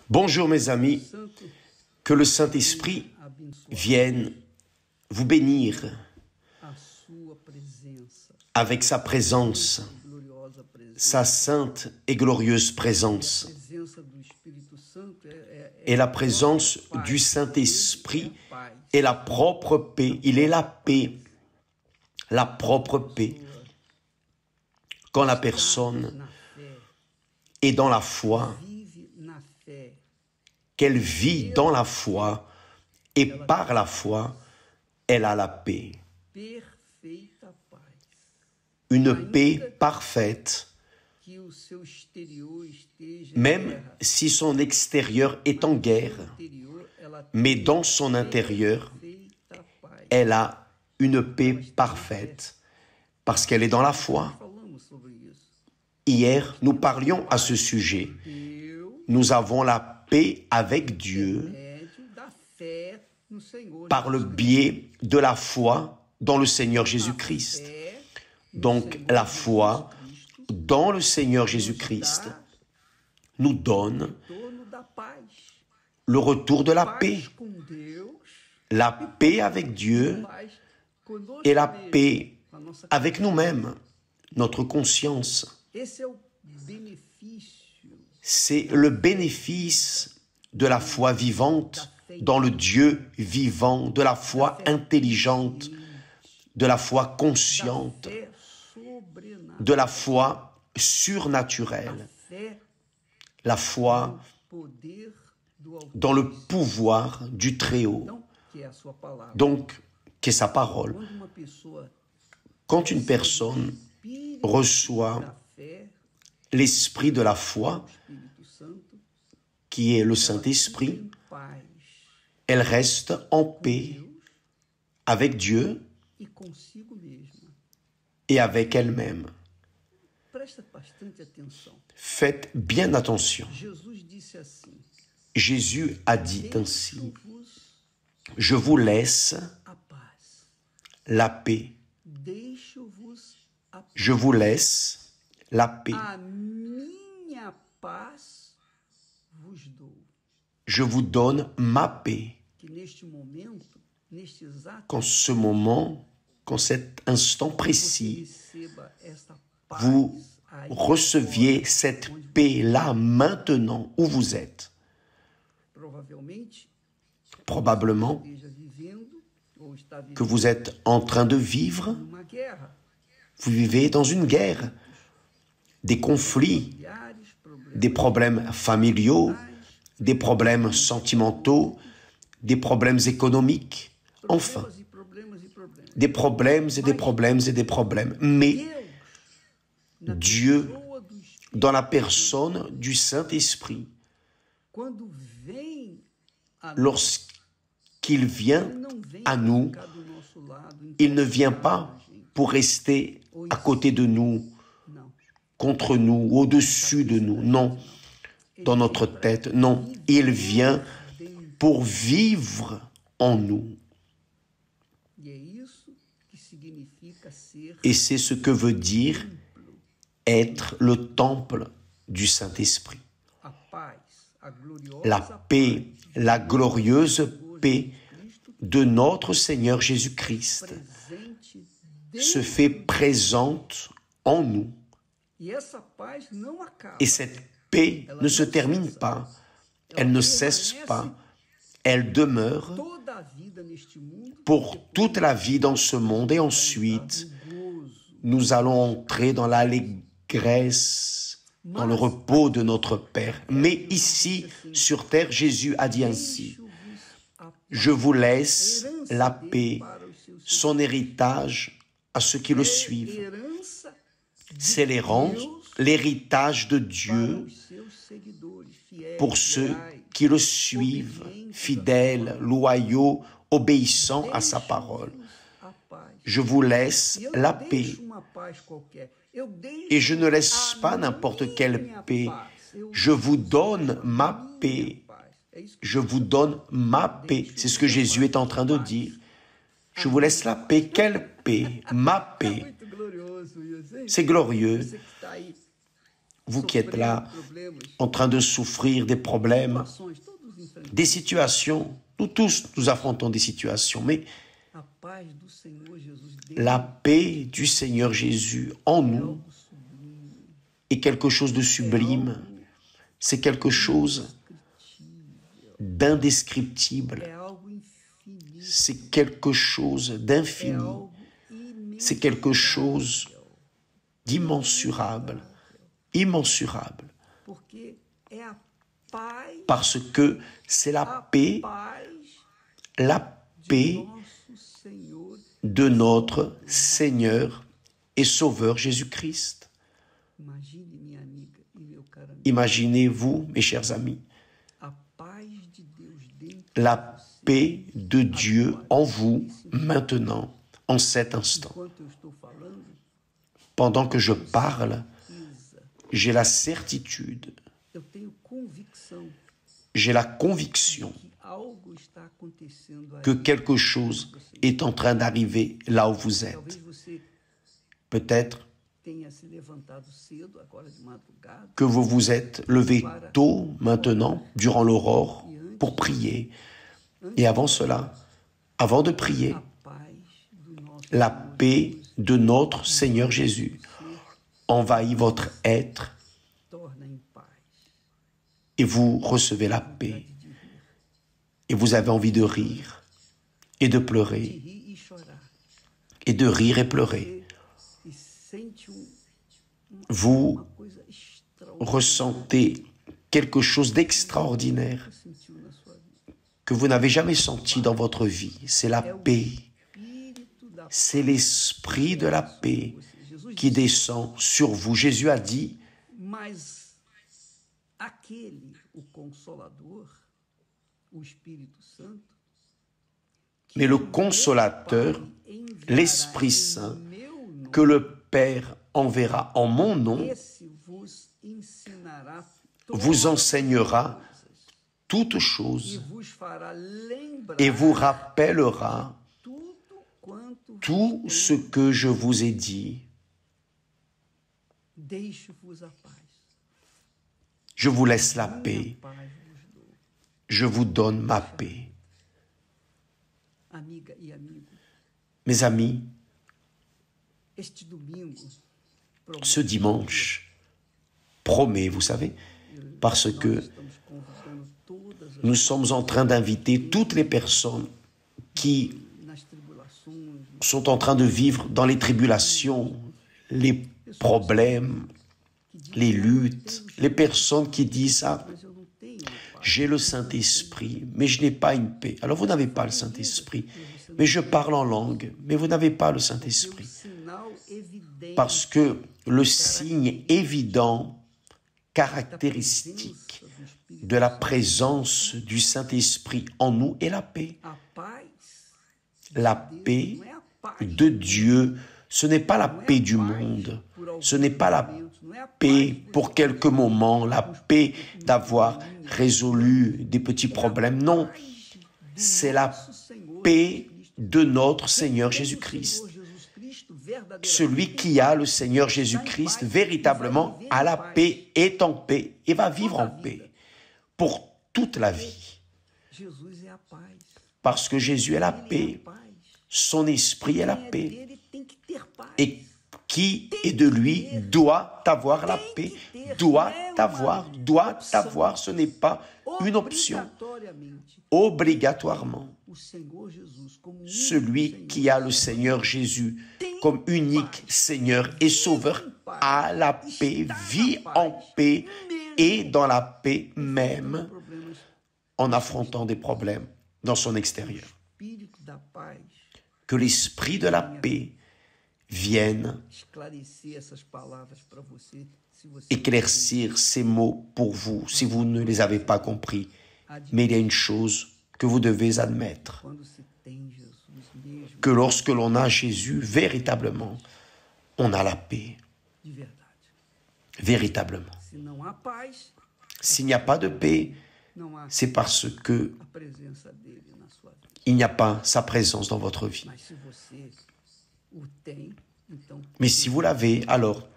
Bonjour mes amis, que le Saint-Esprit vienne vous bénir avec sa présence, sa sainte et glorieuse présence. Et la présence du Saint-Esprit est la propre paix, il est la paix, la propre paix. Quand la personne est dans la foi, qu'elle vit dans la foi et par la foi, elle a la paix. Une paix parfaite, même si son extérieur est en guerre, mais dans son intérieur, elle a une paix parfaite, parce qu'elle est dans la foi. Hier, nous parlions à ce sujet. Nous avons la paix avec Dieu par le biais de la foi dans le Seigneur Jésus-Christ. Donc, la foi dans le Seigneur Jésus-Christ nous donne le retour de la paix avec Dieu et la paix avec nous-mêmes, notre conscience. C'est le bénéfice de la foi vivante dans le Dieu vivant, de la foi intelligente, de la foi consciente, de la foi surnaturelle, la foi dans le pouvoir du Très-Haut, donc qui est sa parole. Quand une personne reçoit l'esprit de la foi, qui est le Saint-Esprit, elle reste en paix avec Dieu et avec elle-même. Faites bien attention. Jésus a dit ainsi, « Je vous laisse la paix. Je vous laisse la paix. Je vous donne ma paix. » Qu'en ce moment, qu'en cet instant précis, vous receviez cette paix-là maintenant où vous êtes. Probablement que vous êtes en train de vivre, vous vivez dans une guerre, des conflits, des problèmes familiaux, des problèmes sentimentaux, des problèmes économiques, enfin, des problèmes et des problèmes et des problèmes. Mais Dieu, dans la personne du Saint-Esprit, lorsqu'il vient à nous, il ne vient pas pour rester à côté de nous, contre nous, au-dessus de nous, non, dans notre tête, non, il vient pour vivre en nous. Et c'est ce que veut dire être le temple du Saint-Esprit. La paix, la glorieuse paix de notre Seigneur Jésus-Christ se fait présente en nous. Et cette paix ne se termine pas, elle ne cesse pas, elle demeure pour toute la vie dans ce monde. Et ensuite, nous allons entrer dans l'allégresse, dans le repos de notre Père. Mais ici, sur terre, Jésus a dit ainsi, « Je vous laisse la paix, son héritage à ceux qui le suivent. » C'est l'héritage de Dieu pour ceux qui le suivent, fidèles, loyaux, obéissants à sa parole. Je vous laisse la paix. Et je ne laisse pas n'importe quelle paix. Je vous donne ma paix. Je vous donne ma paix. C'est ce que Jésus est en train de dire. Je vous laisse la paix. Quelle paix? Ma paix. C'est glorieux. vous qui êtes là, en train de souffrir des problèmes, des situations, nous tous, nous affrontons des situations, mais la paix du Seigneur Jésus en nous est quelque chose de sublime, c'est quelque chose d'indescriptible, c'est quelque chose d'infini, c'est quelque chose d'immensurable, immensurable, parce que c'est la paix de notre Seigneur et Sauveur Jésus-Christ. Imaginez-vous, mes chers amis, la paix de Dieu en vous maintenant, en cet instant. Pendant que je parle, j'ai la certitude, j'ai la conviction que quelque chose est en train d'arriver là où vous êtes. Peut-être que vous vous êtes levé tôt maintenant, durant l'aurore, pour prier. Et avant cela, avant de prier, la paix de notre Seigneur Jésus envahit votre être et vous recevez la paix. Et vous avez envie de rire et de pleurer et de rire et pleurer. Vous ressentez quelque chose d'extraordinaire que vous n'avez jamais senti dans votre vie. C'est la paix. C'est l'esprit de la paix qui descend sur vous. Jésus a dit, mais le Consolateur, l'Esprit Saint, que le Père enverra en mon nom, vous enseignera toutes choses et vous rappellera tout ce que je vous ai dit. Je vous laisse la paix. Je vous donne ma paix. Mes amis, ce dimanche promet, vous savez, parce que nous sommes en train d'inviter toutes les personnes qui sont en train de vivre dans les tribulations, les problèmes, les luttes, les personnes qui disent « Ah, j'ai le Saint-Esprit, mais je n'ai pas une paix. » Alors vous n'avez pas le Saint-Esprit, mais je parle en langue, mais vous n'avez pas le Saint-Esprit. Parce que le signe évident, caractéristique de la présence du Saint-Esprit en nous est la paix. La paix de Dieu, ce n'est pas la paix du monde, ce n'est pas la paix pour quelques moments, la paix d'avoir résolu des petits problèmes. Non, c'est la paix de notre Seigneur Jésus-Christ. Celui qui a le Seigneur Jésus-Christ véritablement a la paix, est en paix et va vivre en paix pour toute la vie. Parce que Jésus est la paix, son esprit est la paix. Et qui est de lui doit avoir la paix, doit avoir, ce n'est pas une option. Obligatoirement, celui qui a le Seigneur Jésus comme unique Seigneur et Sauveur a la paix, vit en paix et dans la paix même en affrontant des problèmes dans son extérieur. Que l'esprit de la paix vienne éclaircir ces mots pour vous si vous ne les avez pas compris. Mais il y a une chose que vous devez admettre, que lorsque l'on a Jésus, véritablement, on a la paix. Véritablement. S'il n'y a pas de paix, c'est parce que il n'y a pas sa présence dans votre vie. Mais si vous l'avez, alors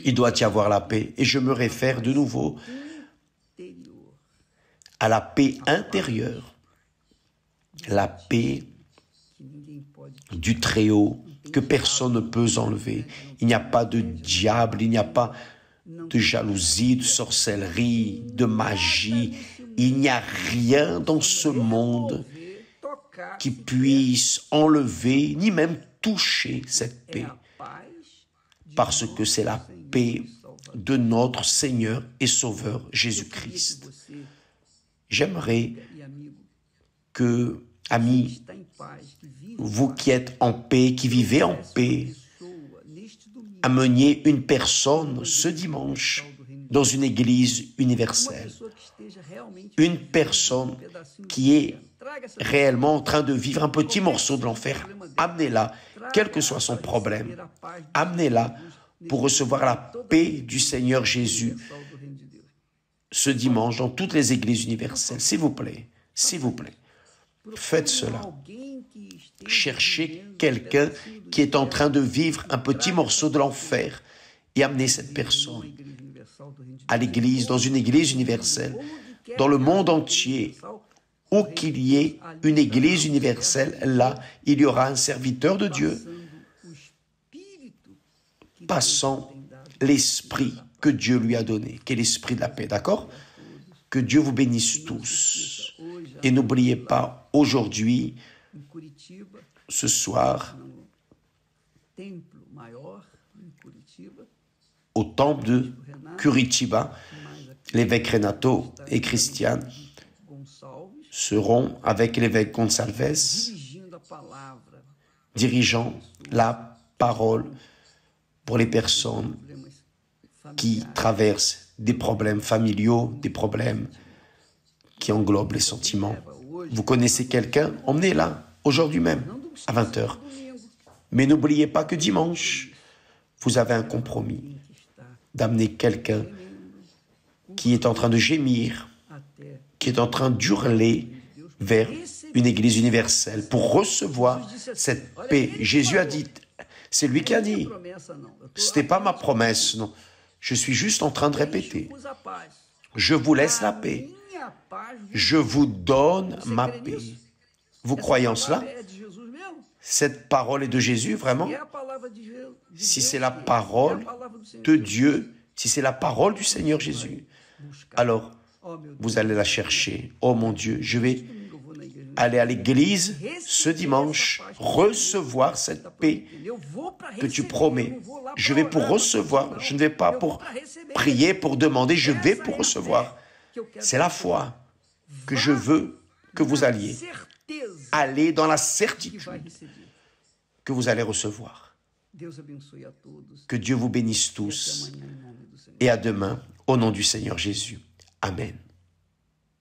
il doit y avoir la paix. Et je me réfère de nouveau à la paix intérieure, la paix du Très-Haut, que personne ne peut enlever. Il n'y a pas de diable, il n'y a pas de jalousie, de sorcellerie, de magie. Il n'y a rien dans ce monde qui puisse enlever, ni même toucher cette paix. Parce que c'est la paix de notre Seigneur et Sauveur Jésus-Christ. J'aimerais que, amis, vous qui êtes en paix, qui vivez en paix, ameniez une personne ce dimanche dans une église universelle. Une personne qui est réellement en train de vivre un petit morceau de l'enfer. Amenez-la, quel que soit son problème. Amenez-la pour recevoir la paix du Seigneur Jésus ce dimanche dans toutes les églises universelles. S'il vous plaît, faites cela. Cherchez quelqu'un qui est en train de vivre un petit morceau de l'enfer et amenez cette personne à l'église, dans une église universelle, dans le monde entier. Où qu'il y ait une église universelle, là, il y aura un serviteur de Dieu passant l'esprit que Dieu lui a donné, qui est l'esprit de la paix, d'accord? Que Dieu vous bénisse tous. Et n'oubliez pas, aujourd'hui, ce soir, au temple de Curitiba, l'évêque Renato et Christiane seront avec l'évêque Gonçalves dirigeant la parole pour les personnes qui traversent des problèmes familiaux, des problèmes qui englobent les sentiments. Vous connaissez quelqu'un? Emmenez-la aujourd'hui même à 20h. Mais n'oubliez pas que dimanche, vous avez un compromis d'amener quelqu'un qui est en train de gémir, qui est en train d'hurler vers une église universelle pour recevoir cette paix. Jésus a dit, c'est lui qui a dit, ce n'était pas ma promesse, non. Je suis juste en train de répéter. Je vous laisse la paix. Je vous donne ma paix. Vous croyez en cela? Cette parole est de Jésus, vraiment? Si c'est la parole de Dieu, si c'est la parole du Seigneur Jésus, alors vous allez la chercher. Oh mon Dieu, je vais aller à l'église ce dimanche, recevoir cette paix que tu promets. Je vais pour recevoir, je ne vais pas pour prier, pour demander, je vais pour recevoir. C'est la foi que je veux que vous alliez. Allez dans la certitude que vous allez recevoir. Que Dieu vous bénisse tous et à demain au nom du Seigneur Jésus. Amen.